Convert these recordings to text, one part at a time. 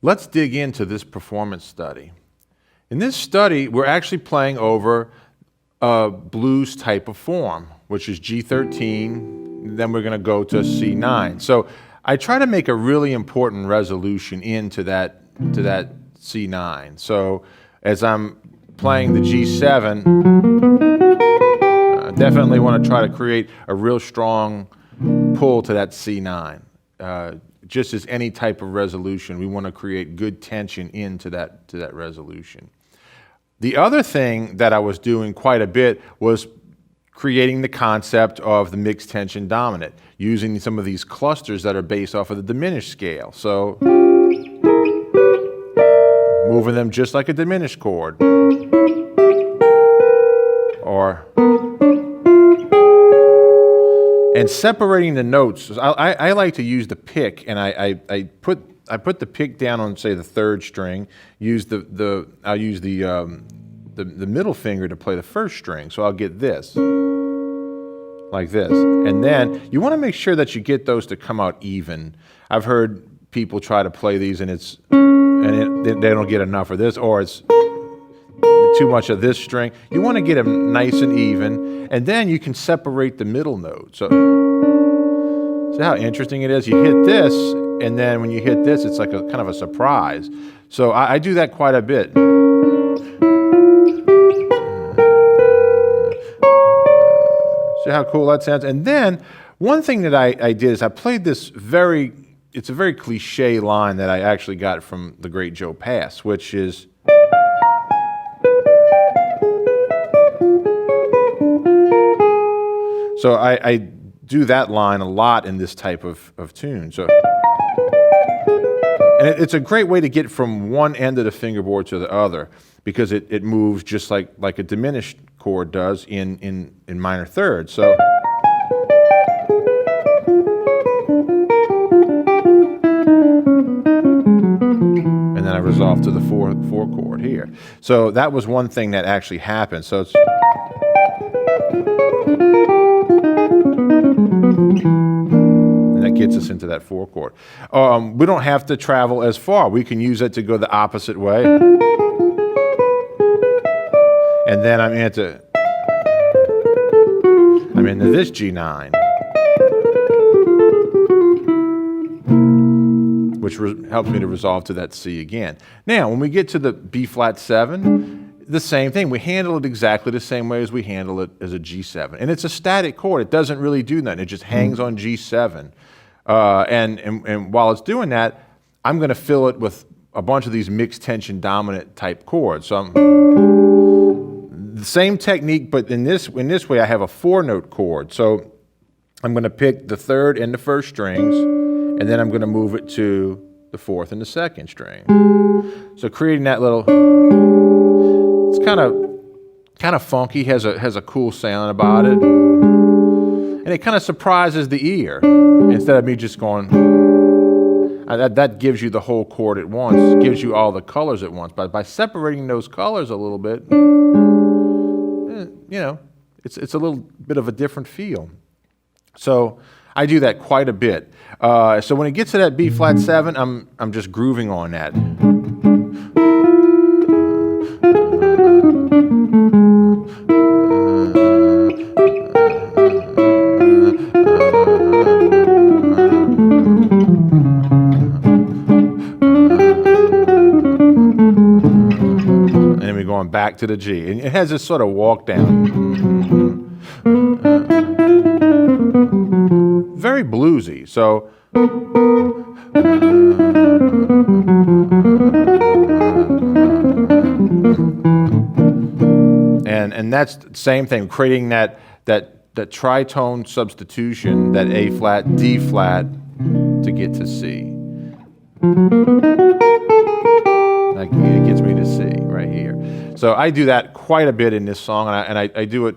Let's dig into this performance study. In this study, we're actually playing over a blues type of form, which is G13, then we're going to go to C9. So I try to make a really important resolution into that C9. So as I'm playing the G7, I definitely want to try to create a real strong pull to that C9. Just as any type of resolution, we want to create good tension into that resolution. The other thing that I was doing quite a bit was creating the concept of the mixed tension dominant, using some of these clusters that are based off of the diminished scale. So moving them just like a diminished chord. And separating the notes. I like to use the pick, and I put the pick down on, say, the third string. I'll use the middle finger to play the first string. So I'll get this, like this. And then you want to make sure that you get those to come out even. I've heard people try to play these, and they don't get enough of this, or it's too much of this string. You want to get them nice and even, and then you can separate the middle note. So see how interesting it is? You hit this, and then when you hit this, it's like a kind of a surprise. So I do that quite a bit. See how cool that sounds? And then one thing that I did is I played this it's a very cliche line that I actually got from the great Joe Pass, which is, so I do that line a lot in this type of tune. So, and it's a great way to get from one end of the fingerboard to the other, because it moves just like a diminished chord does in minor third. So, and then I resolve to the four chord here. So that was one thing that actually happened. So it's, and that gets us into that 4 chord. We don't have to travel as far. We can use it to go the opposite way. And then I'm into this G9, which helps me to resolve to that C again. Now, when we get to the B flat 7, the same thing. We handle it exactly the same way as we handle it as a G7. And it's a static chord. It doesn't really do nothing. It just hangs on G7. And while it's doing that, I'm going to fill it with a bunch of these mixed tension dominant type chords. So the same technique, but in this way I have a 4-note chord. So I'm going to pick the third and the first strings, and then I'm going to move it to the fourth and the second string. So creating that little, it's kind of funky, has a cool sound about it, and it kind of surprises the ear instead of me just going. That gives you the whole chord at once, gives you all the colors at once. But by separating those colors a little bit, it's a little bit of a different feel. So I do that quite a bit. So when it gets to that B flat 7, I'm just grooving on that. And then we're going back to the G. And it has this sort of walk down. Very bluesy. So and that's the same thing, creating that tritone substitution, that A flat, D flat to get to C. Like it gets me to C right here. So I do that quite a bit in this song, and I do it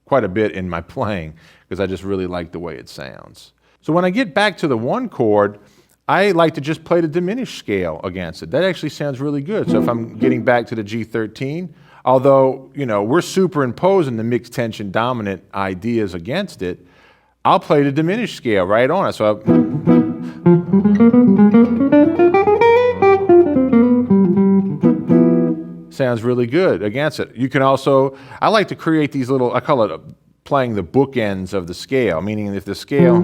quite a bit in my playing because I just really like the way it sounds. So when I get back to the 1 chord, I like to just play the diminished scale against it. That actually sounds really good. So if I'm getting back to the G13, although we're superimposing the mixed tension dominant ideas against it, I'll play the diminished scale right on it. So sounds really good against it. You can also, I like to create these little, I call it playing the bookends of the scale, meaning if the scale,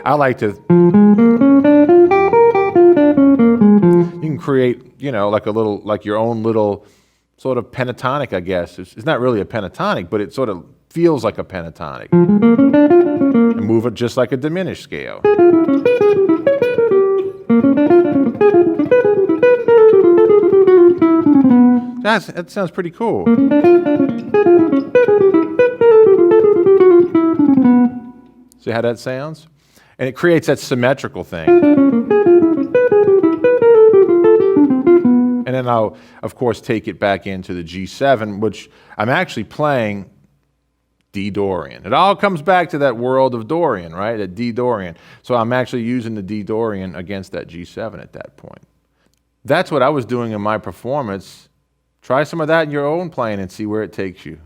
I like to, you can create, you know, like a little, like your own little sort of pentatonic, I guess. It's not really a pentatonic, but it sort of feels like a pentatonic. And move it just like a diminished scale. That sounds pretty cool. See how that sounds? And it creates that symmetrical thing. And then I'll, of course, take it back into the G7, which I'm actually playing D Dorian. It all comes back to that world of Dorian, right? That D Dorian. So I'm actually using the D Dorian against that G7 at that point. That's what I was doing in my performance. Try some of that in your own playing and see where it takes you.